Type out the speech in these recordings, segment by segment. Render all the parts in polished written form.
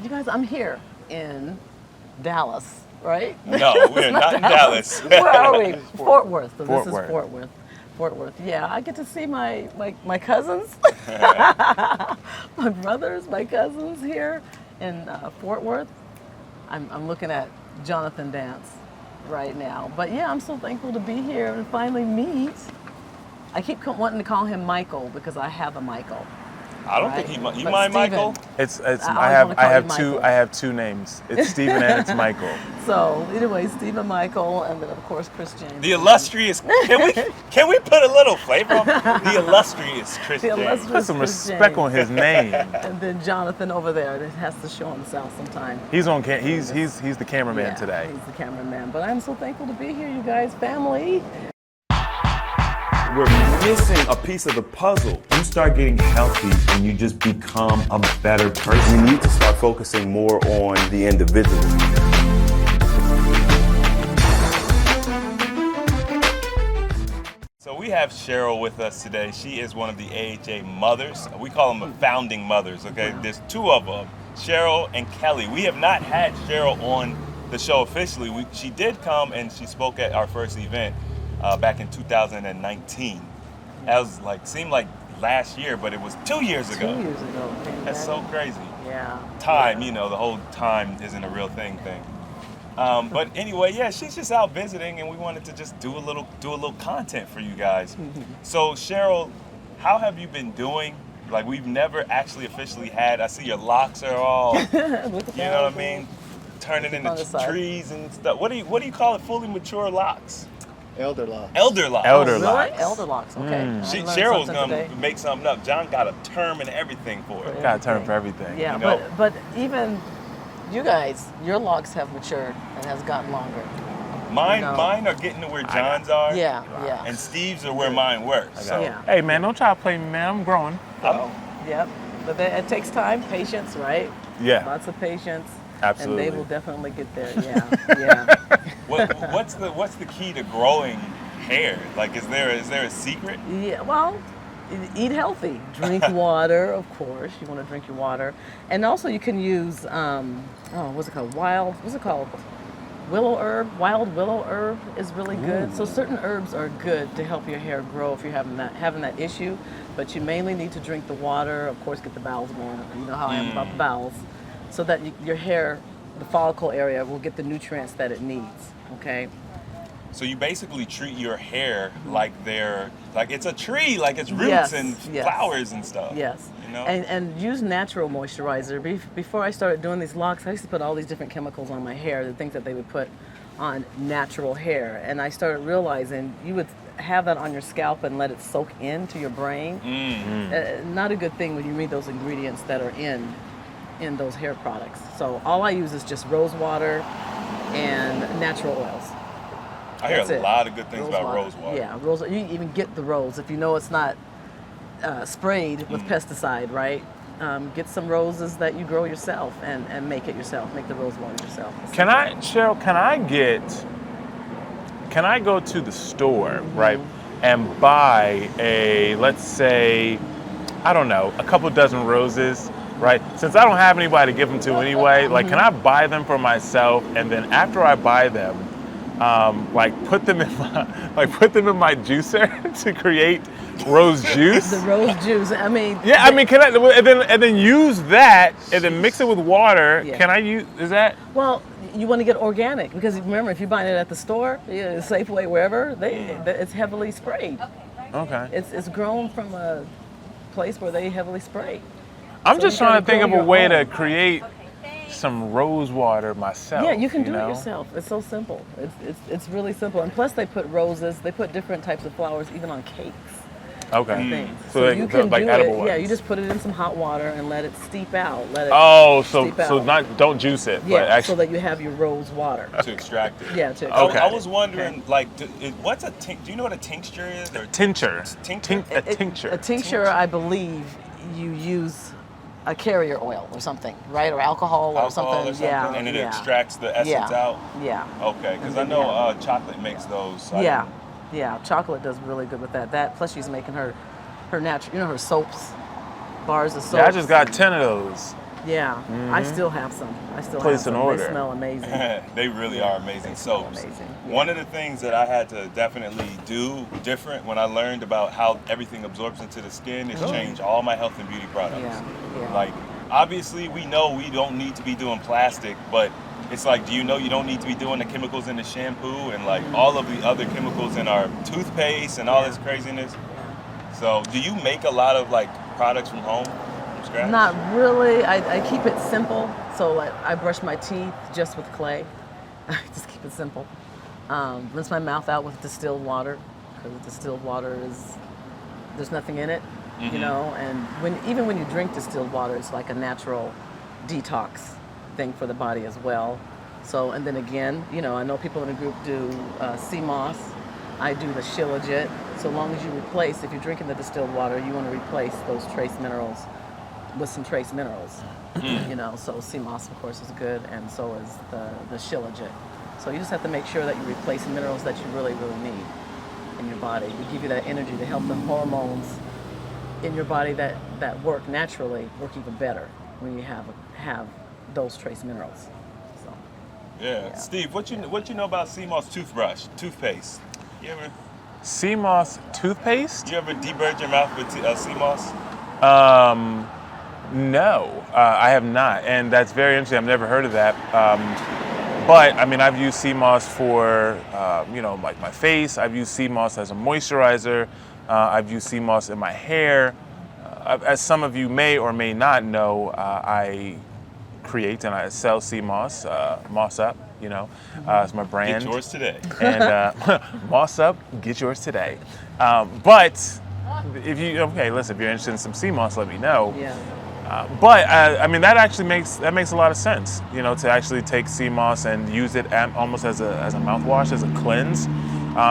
You guys, I'm here in Dallas, right? No, we're not in Dallas. Where are we? Fort Worth. So Fort this Worth. is Fort Worth. Fort Worth. Yeah, I get to see my cousins, my brothers, my cousins here in Fort Worth. I'm looking at Jonathan dance right now. But yeah, I'm so thankful to be here and finally meet. I keep wanting to call him Michael because I have a Michael. I don't Right. think you But mind Steven, Michael. It's I I always have wanna call I have you two Michael. I have two names. It's Steven and it's Michael. So anyway, Stephen Michael, and then of course Christian. The illustrious. Can we put a little flavor on the illustrious Chris The James? illustrious- Put some Chris respect James. on his name. And then Jonathan over there that has to show himself sometime. He's on he's the cameraman Yeah, today. He's the cameraman. But I'm so thankful to be here, you guys, family. We're missing a piece of the puzzle. You start getting healthy and you just become a better person. We need to start focusing more on the individual. So we have Sheryl with us today. She is one of the AHA mothers. We call them the founding mothers, okay? There's two of them, Sheryl and Kelly. We have not had Sheryl on the show officially. She did come and she spoke at our first event back in 2019. That was seemed like last year, but it was 2 years ago. 2 years ago. Man, That's so crazy. Yeah. Time, the whole time isn't a real thing. But anyway, yeah, she's just out visiting, and we wanted to just do a little content for you guys. So Sheryl, how have you been doing? Like, we've never actually officially had. I see your locks are all, Look at you that. know what I mean, turning on the into side. trees and stuff. What do you call it? Fully mature locks. Elder law. Elder locks. Elder Really? locks. Elder locks. Okay. I learned Sheryl was something gonna today. make something up. John got a term and everything for it. Got a term for everything. Yeah, you know? but even you guys, your locks have matured and has gotten longer. Mine No. are getting to where John's are. Yeah, yeah. And Steve's are where mine were. So Yeah. Hey man, don't try to play me, man. I'm growing. Yep. But it takes time, patience, right? Yeah. Lots of patience. Absolutely. And they will definitely get there. Yeah. Yeah. what's the key to growing hair? Like, is there a secret? Yeah, well, eat healthy. Drink water, of course. You want to drink your water. And also you can use, what's it called? Wild willow herb is really good. So certain herbs are good to help your hair grow if you're having that issue. But you mainly need to drink the water, of course, get the bowels going. You know how I am about the bowels. So that your hair, the follicle area, will get the nutrients that it needs, okay? So you basically treat your hair like it's a tree, like it's roots Yes, and yes. flowers and stuff. Yes. You know? And use natural moisturizer. Before I started doing these locks, I used to put all these different chemicals on my hair, the things that they would put on natural hair. And I started realizing you would have that on your scalp and let it soak into your brain. Not a good thing when you read those ingredients that are in those hair products. So all I use is just rose water and natural oils. I hear That's a it. lot of good things about rose water. Yeah, rose. You even get the rose if you know it's not sprayed with pesticide, right? Get some roses that you grow yourself and make it yourself. Make the rose water yourself. Sheryl, can I go to the store, right, and buy let's say, I don't know, a couple dozen roses, right? Since I don't have anybody to give them to anyway, can I buy them for myself, and then after I buy them, put them in my juicer to create rose juice? The rose juice. I mean. Yeah, I mean, can I and then use that and then mix it with water? Yeah. Can I use? Is that? Well, you want to get organic because remember, if you're buying it at the store, Safeway, wherever, it's heavily sprayed. Okay. It's grown from a place where they heavily spray. I'm So just you trying gotta to think grow of a your way to own. create some rose water myself. Yeah, you can do know? it yourself. It's so simple. It's really simple. And plus, they put roses. They put different types of flowers even on cakes. Okay. And things. So they- you can like do edible it. ones. Yeah, you just put it in some hot water and let it steep out. Oh, steep out. don't juice it, Yeah, but actually. so that you have your rose water. To extract it. Yeah, to Okay. extract I it. was wondering, what's a do you know what a tincture is? Or Tincture. Tincture? A tincture. A tincture, I believe, you use a carrier oil or something, right? Or alcohol or something. Yeah. And it yeah. extracts the essence Yeah. out? Yeah. Okay, because I And know then, chocolate makes those. So Yeah. Yeah. Chocolate does really good with that. Plus, she's making her natural, her soaps, bars of soaps. Yeah, I just got 10 of those. Yeah, I still have some. I still Place have an some. order. They smell amazing. They really are amazing They smell soaps. amazing. One of the things that I had to definitely do different when I learned about how everything absorbs into the skin is change all my health and beauty products. Yeah. Like, obviously, we know we don't need to be doing plastic, but it's like, do you know you don't need to be doing the chemicals in the shampoo and like all of the other chemicals in our toothpaste and all this craziness? So, do you make a lot of like products from home, from scratch? Not really. I keep it simple. So like I brush my teeth just with clay. I just keep it simple. Rinse my mouth out with distilled water, because distilled water there's nothing in it, you know. And even when you drink distilled water, it's like a natural detox thing for the body as well. So, and then again, you know, I know people in the group do Cmos. I do the Shilajit. So long as you replace, if you're drinking the distilled water, you want to replace those trace minerals with some trace minerals. You know, so Cmos, of course, is good, and so is the Shilajit. So you just have to make sure that you're replacing minerals that you really, really need in your body. We give you that energy to help the hormones in your body that work naturally work even better when you have those trace minerals. So Yeah. Steve, what you know about Cmos toothpaste? You ever Cmos toothpaste? debird your mouth with Cmos? No, I have not, and that's very interesting. I've never heard of that. But I mean, I've used Cmos for, you know, like my face. I've used Cmos as a moisturizer. I've used Cmos in my hair. As some of you may or may not know, I create and I sell Cmos, Moss Up. You know, it's my brand. Get yours today. And Moss Up, get yours today. But if you're interested in some Cmos, let me know. yeah. But I mean, that makes a lot of sense, you know, to actually take Cmos and use it almost as a mouthwash, as a cleanse,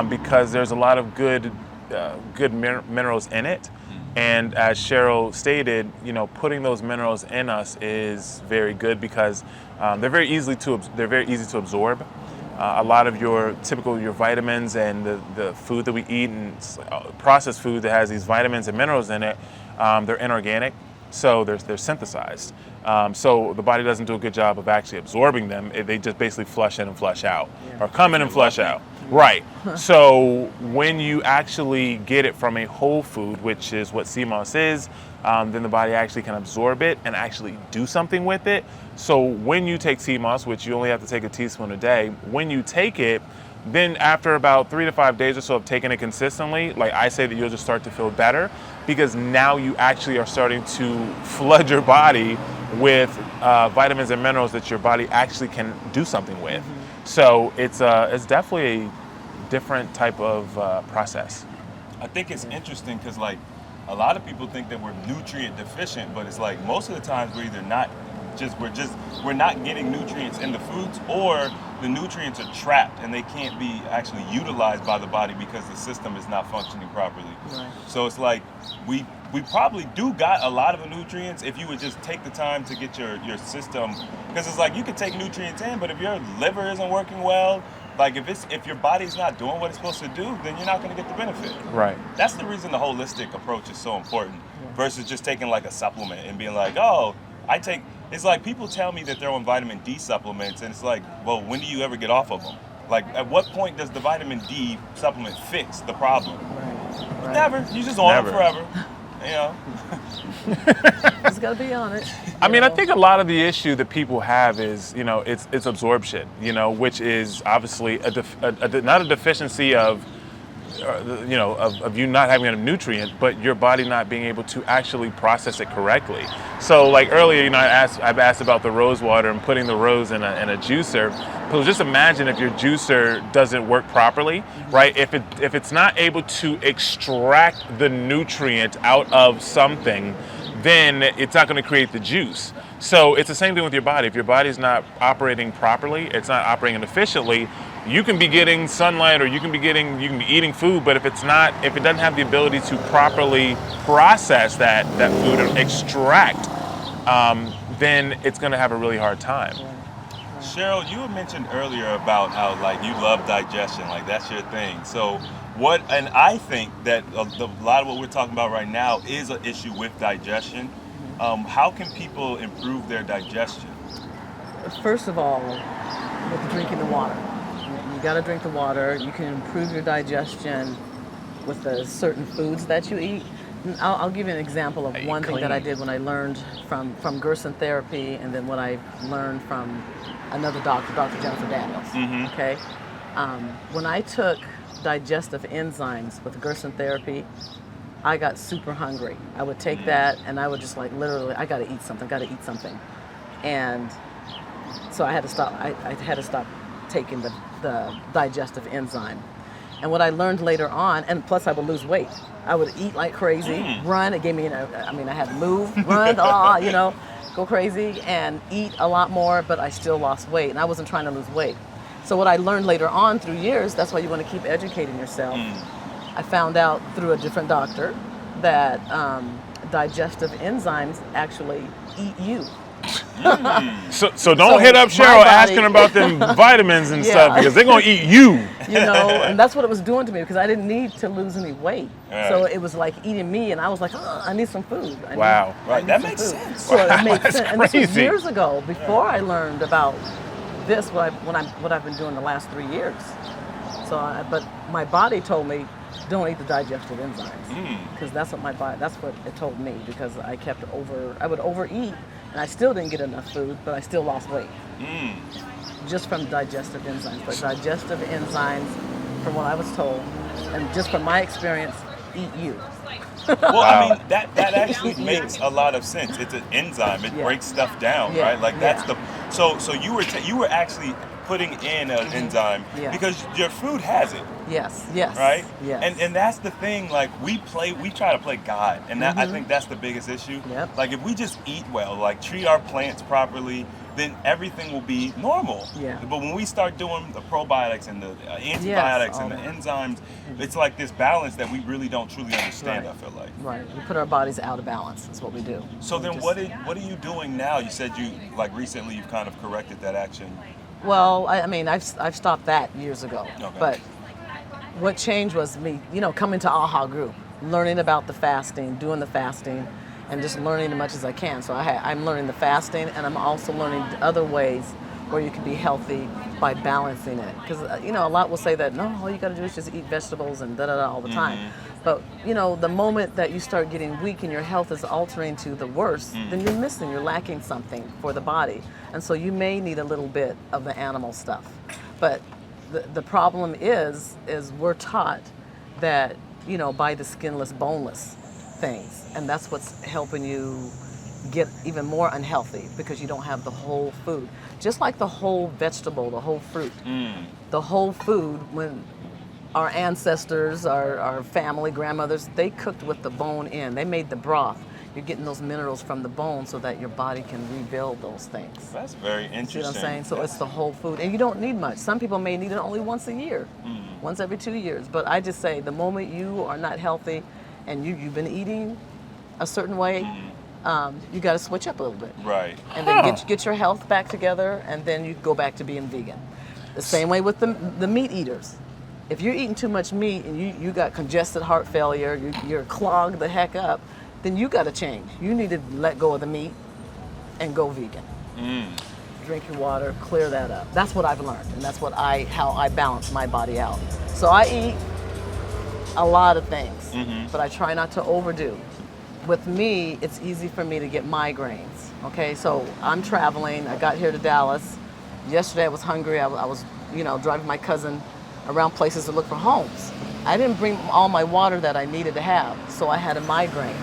because there's a lot of good minerals in it. And as Sheryl stated, you know, putting those minerals in us is very good because they're very easy to absorb. A lot of your vitamins and the food that we eat and processed food that has these vitamins and minerals in it, they're inorganic. So they're synthesized. So the body doesn't do a good job of actually absorbing them. They just basically flush in and flush out, or come in and flush out. Right. So when you actually get it from a whole food, which is what Cmos is, then the body actually can absorb it and actually do something with it. So when you take Cmos, which you only have to take a teaspoon a day, when you take it, then after about 3 to 5 days or so of taking it consistently, like I say that you'll just start to feel better because now you actually are starting to flood your body with vitamins and minerals that your body actually can do something with. So it's definitely a different type of process. I think it's interesting because like a lot of people think that we're nutrient deficient, but it's like most of the times we're either not we're not getting nutrients in the foods, or the nutrients are trapped and they can't be actually utilized by the body because the system is not functioning properly. Right. So it's like we probably do got a lot of the nutrients if you would just take the time to get your system, because it's like you can take nutrients in, but if your liver isn't working well, like if your body's not doing what it's supposed to do, then you're not going to get the benefit. Right. That's the reason the holistic approach is so important versus just taking like a supplement and being like, oh, it's like people tell me that they're on vitamin D supplements, and it's like, well, when do you ever get off of them? Like, at what point does the vitamin D supplement fix the problem? Right. Never. You just on Never. it forever. You know? Just gotta be on it. I mean, I think a lot of the issue that people have is, you know, it's absorption, you know, which is obviously not a deficiency of, you know, of you not having enough nutrient, but your body not being able to actually process it correctly. So, like earlier, you know, I've asked about the rose water and putting the rose in a juicer. So just imagine if your juicer doesn't work properly, right? If it's not able to extract the nutrient out of something, then it's not going to create the juice. So it's the same thing with your body. If your body's not operating properly, it's not operating efficiently, you can be getting sunlight or you can be eating food, but if it doesn't have the ability to properly process that food and extract, then it's going to have a really hard time. Sheryl, you had mentioned earlier about how like you love digestion, like that's your thing. So and I think that a lot of what we're talking about right now is an issue with digestion. How can people improve their digestion? First of all, with drinking the water. You got to drink the water. You can improve your digestion with the certain foods that you eat. I'll give you an example of one thing that I did when I learned from Gerson therapy, and then what I learned from another doctor, Dr. Jennifer Daniels. Okay, when I took digestive enzymes with Gerson therapy, I got super hungry. I would take that, and I would just like literally, I got to eat something, and so I had to stop. I had to stop taking the digestive enzyme. And what I learned later on, and plus I would lose weight. I would eat like crazy, run. It gave me, I had to move, run, go crazy and eat a lot more, but I still lost weight, and I wasn't trying to lose weight. So what I learned later on through years, that's why you want to keep educating yourself. I found out through a different doctor that digestive enzymes actually eat you. So don't hit up Sheryl asking about them vitamins and stuff, because they're going to eat you. And that's what it was doing to me, because I didn't need to lose any weight. Right. So it was like eating me, and I was like, oh, I need some food. Wow. That makes sense. So it made sense. And this was crazy. years ago, before I learned about this, what I've been doing the last 3 years. But my body told me, don't eat the digestive enzymes, because that's what it told me, because I would overeat, and I still didn't get enough food, but I still lost weight. Just from digestive enzymes. But digestive enzymes, from what I was told, and just from my experience, eat you. Well, I mean, that actually makes a lot of sense. It's an enzyme. It breaks stuff down, right? Like that's so you were actually putting in an enzyme because your food has it. Yes. Right? Yes. And that's the thing, like we try to play God, and that, I think that's the biggest issue. Yep. Like if we just eat well, like treat our plants properly, then everything will be normal. Yeah. But when we start doing the probiotics and the antibiotics and the enzymes, it's like this balance that we really don't truly understand, I feel like. Right. We put our bodies out of balance. That's what we do. So then what are you doing now? You said recently you've kind of corrected that action. Well, I've stopped that years ago. Okay. But what changed was me, coming to AHA Group, learning about the fasting, doing the fasting, and just learning as much as I can. So I'm learning the fasting, and I'm also learning other ways where you can be healthy by balancing it. Because, a lot will say that, no, all you got to do is just eat vegetables and da-da-da all the time. But, the moment that you start getting weak and your health is altering to the worst, then you're lacking something for the body. And so you may need a little bit of the animal stuff. But the problem is we're taught that, by the skinless, boneless things. And that's what's helping you get even more unhealthy, because you don't have the whole food. Just like the whole vegetable, the whole fruit. The whole food, when our ancestors, our family, grandmothers, they cooked with the bone in. They made the broth. You're getting those minerals from the bone so that your body can rebuild those things. That's very interesting. See what I'm saying? So it's the whole food. And you don't need much. Some people may need it only once a year, once every 2 years. But I just say the moment you are not healthy and you've been eating a certain way, you got to switch up a little bit. Right. And then get your health back together, and then you go back to being vegan. The same way with the meat eaters. If you're eating too much meat and you got congested heart failure, you're clogged the heck up, then you got to change. You need to let go of the meat and go vegan. Drink your water, clear that up. That's what I've learned, and that's how I balance my body out. So I eat a lot of things, but I try not to overdo. With me, it's easy for me to get migraines. Okay, so I'm traveling. I got here to Dallas. Yesterday I was hungry. I was, driving my cousin around places to look for homes. I didn't bring all my water that I needed to have, so I had a migraine.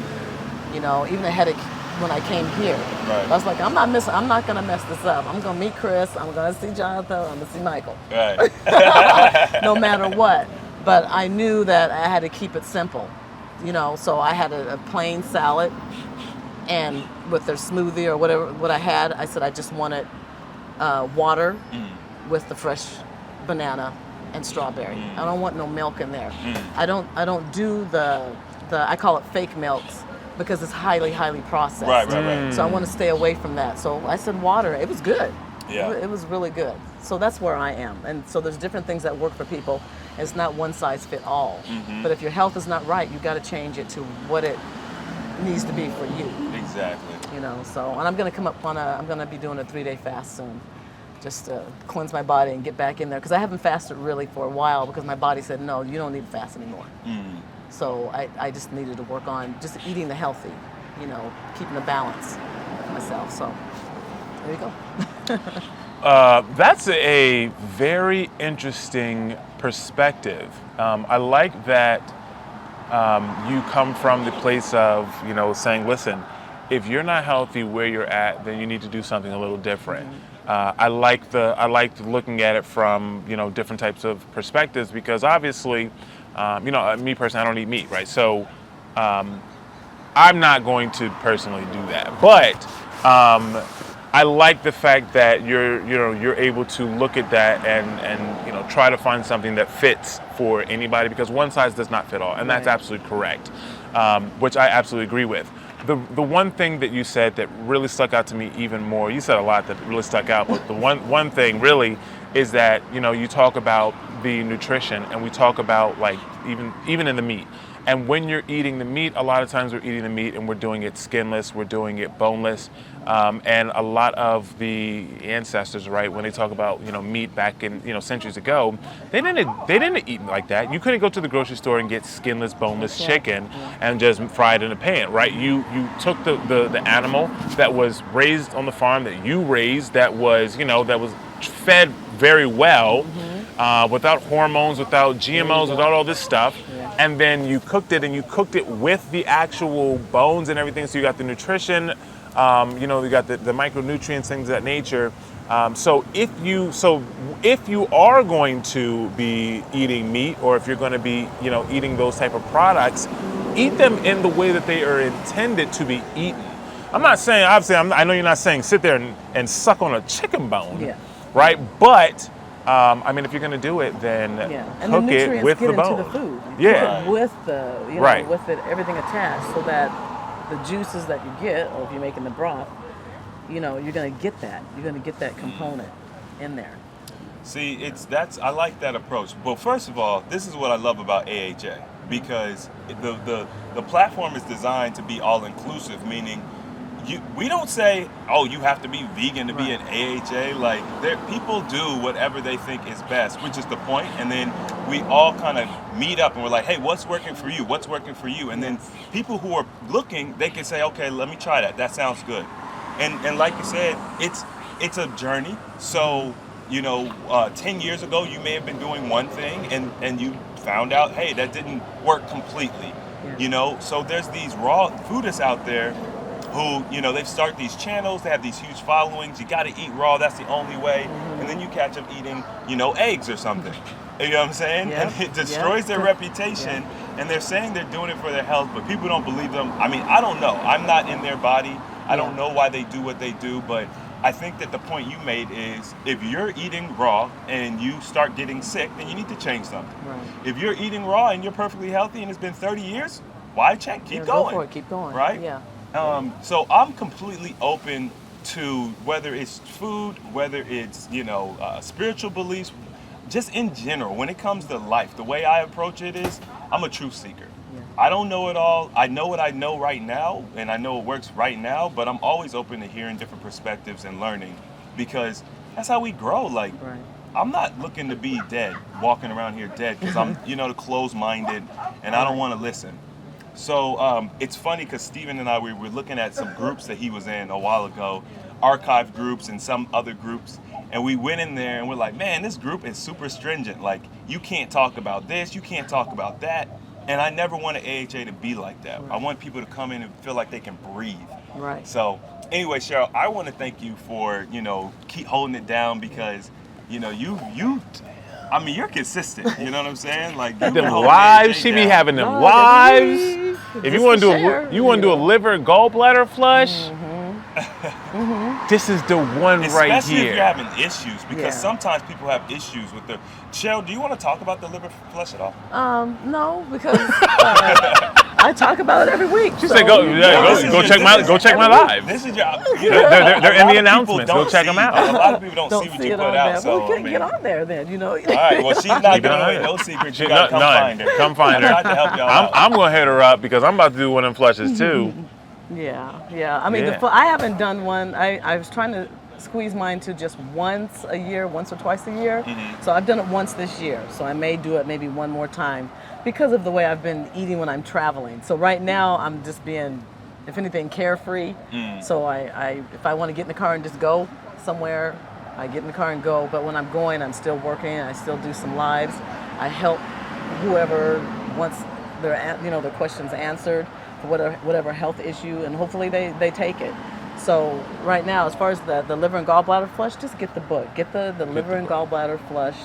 Even a headache when I came here. Right. I was like, I'm not gonna mess this up. I'm gonna meet Chris. I'm gonna see Jonathan. I'm gonna see Michael. Right. No matter what. But I knew that I had to keep it simple. So I had a plain salad, and with their smoothie or what I had, I said I just wanted water with the fresh banana and strawberry. I don't want no milk in there. I don't do the I call it fake milks, because it's highly processed. Right. So I want to stay away from that. So I said water. It was good. Yeah. It was really good. So that's where I am. And so there's different things that work for people. It's not one size fit all. But if your health is not right, you got to change it to what it needs to be for you. Exactly. you know. So, and I'm gonna be doing a 3-day fast soon, just to cleanse my body and get back in there, because I haven't fasted really for a while because my body said, no, you don't need to fast anymore. So I just needed to work on just eating the healthy, you know, keeping the balance with myself. So there you go. That's a very interesting perspective. I like that you come from the place of, you know, saying, listen, if you're not healthy where you're at, then you need to do something a little different. I like looking at it from, you know, different types of perspectives, because obviously, you know, me personally, I don't eat meat, right? So I'm not going to personally do that, but I like the fact that you're able to look at that and you know, try to find something that fits for anybody, because one size does not fit all, and that's absolutely correct, which I absolutely agree with. The one thing that you said that really stuck out to me even more, you said a lot that really stuck out, but the one thing really is that, you know, you talk about the nutrition, and we talk about, like, even in the meat. And when you're eating the meat, a lot of times we're eating the meat and we're doing it skinless, we're doing it boneless. And a lot of the ancestors, right, when they talk about, you know, meat back in, you know, centuries ago, they didn't eat like that. You couldn't go to the grocery store and get skinless, boneless chicken and just fry it in a pan, right? You took the animal that was raised on the farm, that you raised, that was, you know, that was fed very well, without hormones, without GMOs, without all this stuff. And then you cooked it, and you cooked it with the actual bones and everything. So you got the nutrition, you know, you got the micronutrients, things of that nature. So if you are going to be eating meat, or if you're going to be, you know, eating those type of products, eat them in the way that they are intended to be eaten. I'm not saying, obviously, I know you're not saying sit there and suck on a chicken bone, right? But I mean, if you're going to do it, then cook it with the bone. Into the food. Yeah. Cook it with the, you know, with it, everything attached, so that the juices that you get, or if you're making the broth, you know, you're going to get that. You're going to get that component in there. See, I like that approach. Well, first of all, this is what I love about AHA, because the platform is designed to be all inclusive, meaning we don't say, oh, you have to be vegan to be an AHA. Like, people do whatever they think is best, which is the point. And then we all kind of meet up and we're like, hey, what's working for you? What's working for you? And then people who are looking, they can say, okay, let me try that. That sounds good. And like you said, it's a journey. So, you know, 10 years ago, you may have been doing one thing and you found out, hey, that didn't work completely. You know, so there's these raw foodists out there who, you know, they start these channels, they have these huge followings, you gotta eat raw, that's the only way, and then you catch them eating, you know, eggs or something. You know what I'm saying? And it destroys their reputation, and they're saying they're doing it for their health, but people don't believe them. I mean, I don't know. I'm not in their body. I don't know why they do what they do, but I think that the point you made is, if you're eating raw and you start getting sick, then you need to change something. Right. If you're eating raw and you're perfectly healthy and it's been 30 years, why change? Keep going. Go for it. Keep going. Right? Yeah. So I'm completely open to whether it's food, whether it's, you know, spiritual beliefs, just in general. When it comes to life, the way I approach it is, I'm a truth seeker. I don't know it all. I know what I know right now, and I know it works right now, but I'm always open to hearing different perspectives and learning, because that's how we grow. Like, I'm not looking to be dead, walking around here dead, because I'm, you know, closed-minded, and I don't want to listen. So it's funny, because Steven and I, we were looking at some groups that he was in a while ago, archive groups and some other groups, and we went in there and we're like, man, this group is super stringent. Like, you can't talk about this, you can't talk about that. And I never want an AHA to be like that. I want people to come in and feel like they can breathe. Right. So anyway, Sheryl, I want to thank you for, you know, keep holding it down, because, you know, I mean, you're consistent. You know what I'm saying? Like, them lives, she be having them lives. If you want to do a liver gallbladder flush, this is the one right here. Especially if you're having issues, because sometimes people have issues with their. Sheryl, do you want to talk about the liver flush at all? No, because I talk about it every week. She said, "Go check my live." This is your. They're in the announcements. Go check them out. A lot of people don't see what you put out. So well, get on there then, you know. All right. Well, she's not giving away no secrets. You gotta come find her. Come find her. I tried to help y'all out. I'm gonna hit her up, because I'm about to do one of them flushes too. Yeah. I mean, Yeah. I haven't done one. I was trying to squeeze mine to just once a year, once or twice a year. So I've done it once this year. So I may do it maybe one more time because of the way I've been eating when I'm traveling. So right now I'm just being, if anything, carefree. So if I want to get in the car and just go somewhere, I get in the car and go. But when I'm going, I'm still working. I still do some lives. I help whoever wants their questions answered for whatever health issue, and hopefully they take it. So right now, as far as the liver and gallbladder flush, just get the book. Get the liver and gallbladder flush,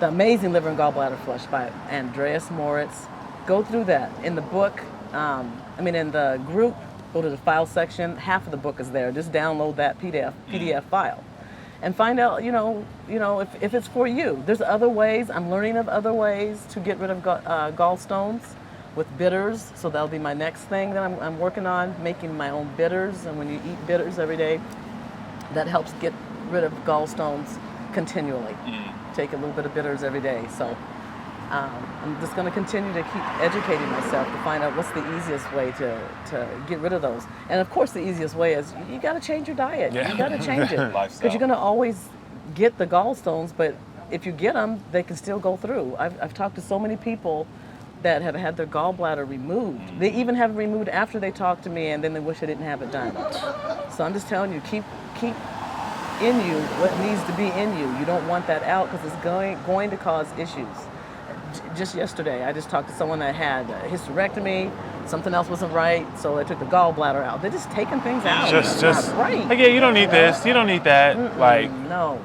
the amazing liver and gallbladder flush by Andreas Moritz. Go through that. In the book, in the group, go to the file section. Half of the book is there. Just download that PDF file. And find out, if it's for you. There's other ways. I'm learning of other ways to get rid of gallstones with bitters. So that'll be my next thing that I'm working on, making my own bitters. And when you eat bitters every day, that helps get rid of gallstones continually. Take a little bit of bitters every day. So I'm just going to continue to keep educating myself to find out what's the easiest way to get rid of those. And of course, the easiest way is you got to change your diet. Yeah. You got to change it because you're going to always get the gallstones. But if you get them, they can still go through. I've talked to so many people that have had their gallbladder removed. They even have it removed after they talk to me, and then they wish they didn't have it done. So I'm just telling you, keep in you what needs to be in you. You don't want that out because it's going to cause issues. Just yesterday, I just talked to someone that had a hysterectomy. Something else wasn't right, so they took the gallbladder out. They're just taking things out. Just not right. like, yeah, you don't need this, you don't need that. Like, No.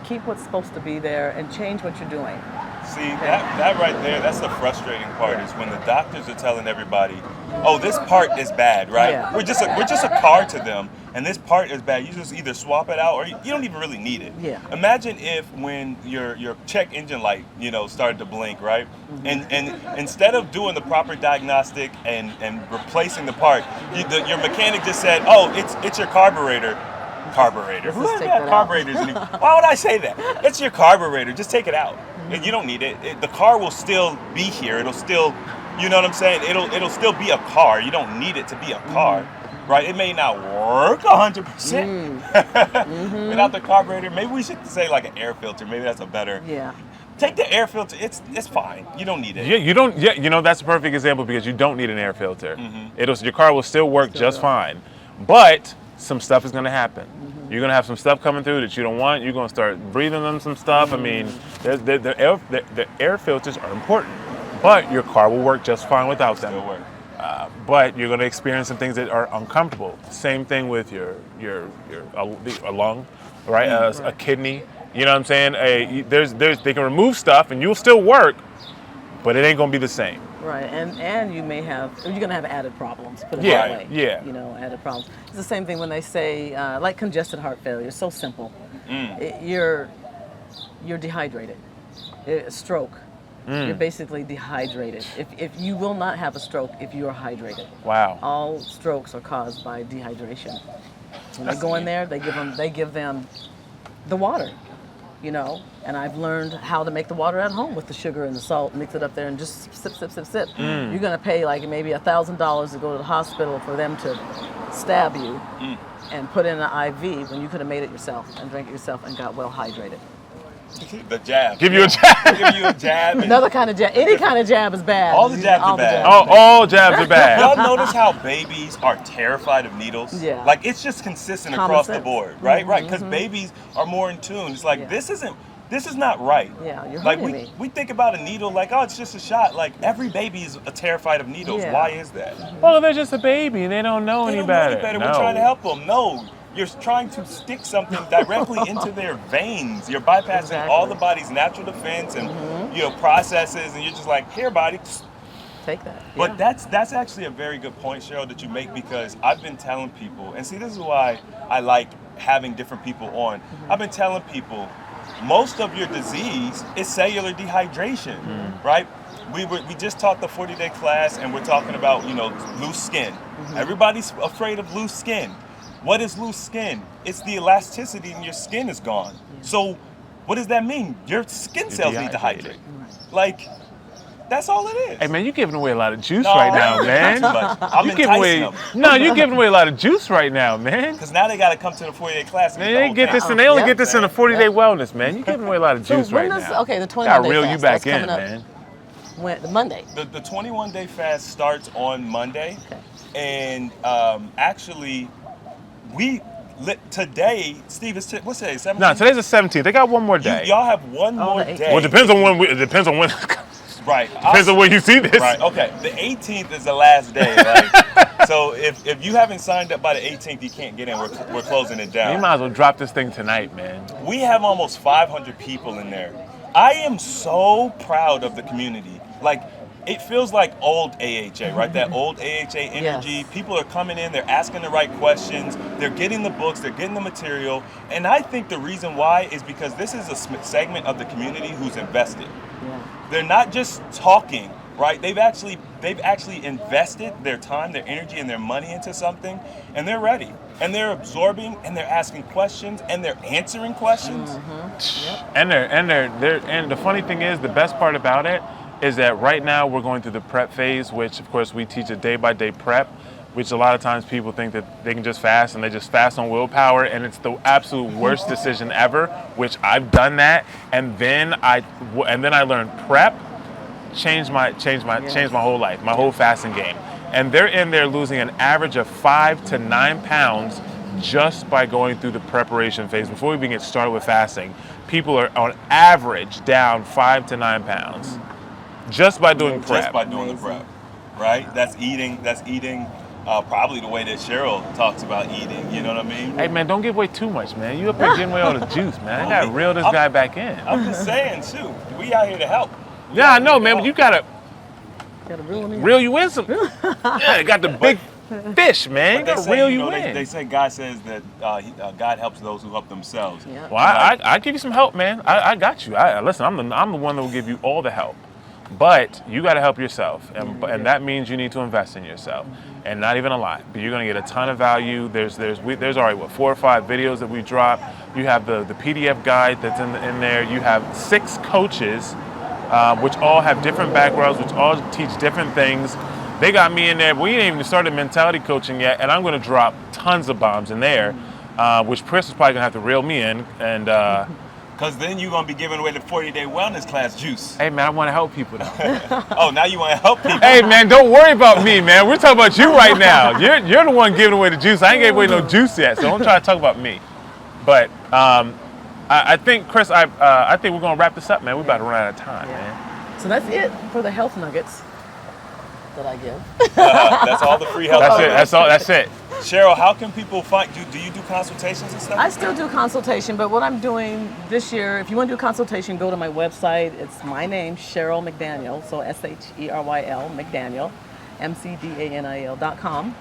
Keep what's supposed to be there and change what you're doing. See, that right there, that's the frustrating part, is when the doctors are telling everybody, oh, this part is bad, right? Yeah. We're just a car to them, and this part is bad. You just either swap it out or you don't even really need it. Yeah. Imagine if when your check engine light, started to blink, right? And instead of doing the proper diagnostic and replacing the part, your mechanic just said, oh, it's your carburetor. Who has got carburetors anymore? Why would I say that? It's your carburetor. Just take it out. You don't need it. The car will still be here. It'll still, you know what I'm saying? It'll still be a car. You don't need it to be a car, right? It may not work 100% without the carburetor. Maybe we should say like an air filter. Maybe that's a better. Yeah. Take the air filter. It's fine. You don't need it. yeah, you don't. Yeah, that's a perfect example because you don't need an air filter. Your car will still work just fine, but some stuff is going to happen. You're going to have some stuff coming through that you don't want. You're going to start breathing them some stuff. I mean, the air filters are important, but your car will work just fine without them. Still work. But you're going to experience some things that are uncomfortable. Same thing with a lung, right? A kidney. You know what I'm saying? They can remove stuff and you'll still work, but it ain't going to be the same. Right, and you're going to have added problems, put it that way. Yeah. Added problems. It's the same thing when they say, like congested heart failure, it's so simple. You're dehydrated. Stroke. You're basically dehydrated. If you will not have a stroke if you are hydrated. Wow. All strokes are caused by dehydration. When they go in there, they give them the water. And I've learned how to make the water at home with the sugar and the salt, mix it up there and just sip. You're gonna pay like maybe $1,000 to go to the hospital for them to stab you and put in an IV when you could have made it yourself and drank it yourself and got well hydrated. The jab. Give you a jab. Give you a jab. Another kind of jab. Any kind of jab is bad. All the jabs are bad. All jabs are bad. Y'all notice how babies are terrified of needles? Yeah. Like it's just consistent Common across sense. the board, right? Right. Because babies are more in tune. It's like this is not right. Yeah, you're like hurting me. we think about a needle like, oh, it's just a shot. Like every baby is terrified of needles. Yeah. Why is that? Well, they're just a baby and they don't know any better. We're trying to help them. No. You're trying to stick something directly into their veins. You're bypassing all the body's natural defense and processes, and you're just like, here, body, take that. But that's actually a very good point, Sheryl, that you make, because I've been telling people, and see, this is why I like having different people on. I've been telling people, most of your disease is cellular dehydration, right? We just taught the 40-day class, and we're talking about loose skin. Everybody's afraid of loose skin. What is loose skin? It's the elasticity in your skin is gone. So what does that mean? Your skin cells need to hydrate. Like, That's all it is. Hey man, you're giving away a lot of juice No, right now, man. not too much. I'm You giving away, enticing them. no, you're giving away a lot of juice right now, man. Because now they got to come to the 40-day class. And They only get this in a 40-day wellness, man. You're giving away a lot of So juice when right does, now. okay, the 21 Gotta day reel fast, you back that's in, coming up man. when, the Monday. The 21-day fast starts on Monday. Okay. And actually, today, Steve, what's today, 17th? No, today's the 17th. They got one more day. Y'all have one Oh, more the 18th. day. Well, it depends on when. It depends on when. Right. Depends on when you see this. Right. Okay. The 18th is the last day. So if you haven't signed up by the 18th, you can't get in. We're closing it down. You might as well drop this thing tonight, man. We have almost 500 people in there. I am so proud of the community. Like, it feels like old AHA, right? That old AHA energy. Yes. People are coming in, they're asking the right questions, they're getting the books, they're getting the material. And I think the reason why is because this is a segment of the community who's invested. Yeah. They're not just talking, right? They've actually invested their time, their energy, and their money into something, and they're ready. And they're absorbing, and they're asking questions, and they're answering questions. Mm-hmm. Yep. And the funny thing is, the best part about it is that right now we're going through the prep phase, which of course we teach a day-by-day prep, which a lot of times people think that they can just fast and they just fast on willpower, and it's the absolute worst decision ever, which I've done that, and then I learned prep, changed my whole life, my whole fasting game. And they're in there losing an average of 5 to 9 pounds just by going through the preparation phase. Before we even get started with fasting, people are on average down 5 to 9 pounds just by doing prep. Just by doing the prep, right? That's eating probably the way that Sheryl talks about eating, you know what I mean? Hey man, don't give away too much, man. You up there giving away all the juice, man. I gotta reel this guy back in. I'm just saying, too. We out here to help. Yeah, I know, man, but you gotta Reel reel you in some. Yeah, got the big fish, man. You But gotta reel you in. they say God says that God helps those who help themselves. Yeah. Well, I give you some help, man. I got you. Listen, I'm the one that will give you all the help. But you got to help yourself, and that means you need to invest in yourself, and not even a lot. But you're going to get a ton of value. There's already 4 or 5 videos that we drop. You have the PDF guide that's in there. You have 6 coaches, which all have different backgrounds, which all teach different things. They got me in there. We ain't even started mentality coaching yet, and I'm going to drop tons of bombs in there, which Chris is probably going to have to reel me in, and. Because then you're going to be giving away the 40-day wellness class juice. Hey, man, I want to help people, though. Oh, now you want to help people. Hey, man, don't worry about me, man. We're talking about you right now. You're the one giving away the juice. I ain't giving away no juice yet, so don't try to talk about me. But I think, Chris, I think we're going to wrap this up, man. We're about to run out of time, man. So that's it for the health nuggets that I give. That's all the free help. That's it. Sheryl, how can people find you? Do you do consultations and stuff? I still do consultation, but what I'm doing this year, if you want to do a consultation, go to my website. It's my name, Sheryl McDaniel, so SHERYL McDaniel, McDaniel.com,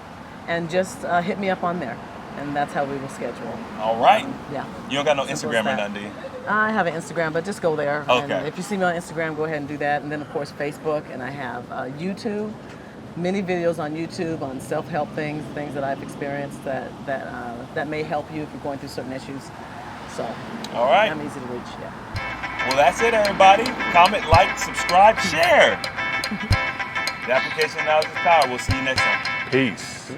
and just hit me up on there, and that's how we will schedule. All right. Yeah. You don't got no Simple Instagram as or that. nothing, do you? I have an Instagram, but just go there. Okay. And if you see me on Instagram, go ahead and do that. And then, of course, Facebook. And I have YouTube, many videos on YouTube on self-help things that I've experienced that may help you if you're going through certain issues. So, All right. I'm easy to reach, yeah. Well, that's it, everybody. Comment, like, subscribe, share. The application of knowledge is power. We'll see you next time. Peace.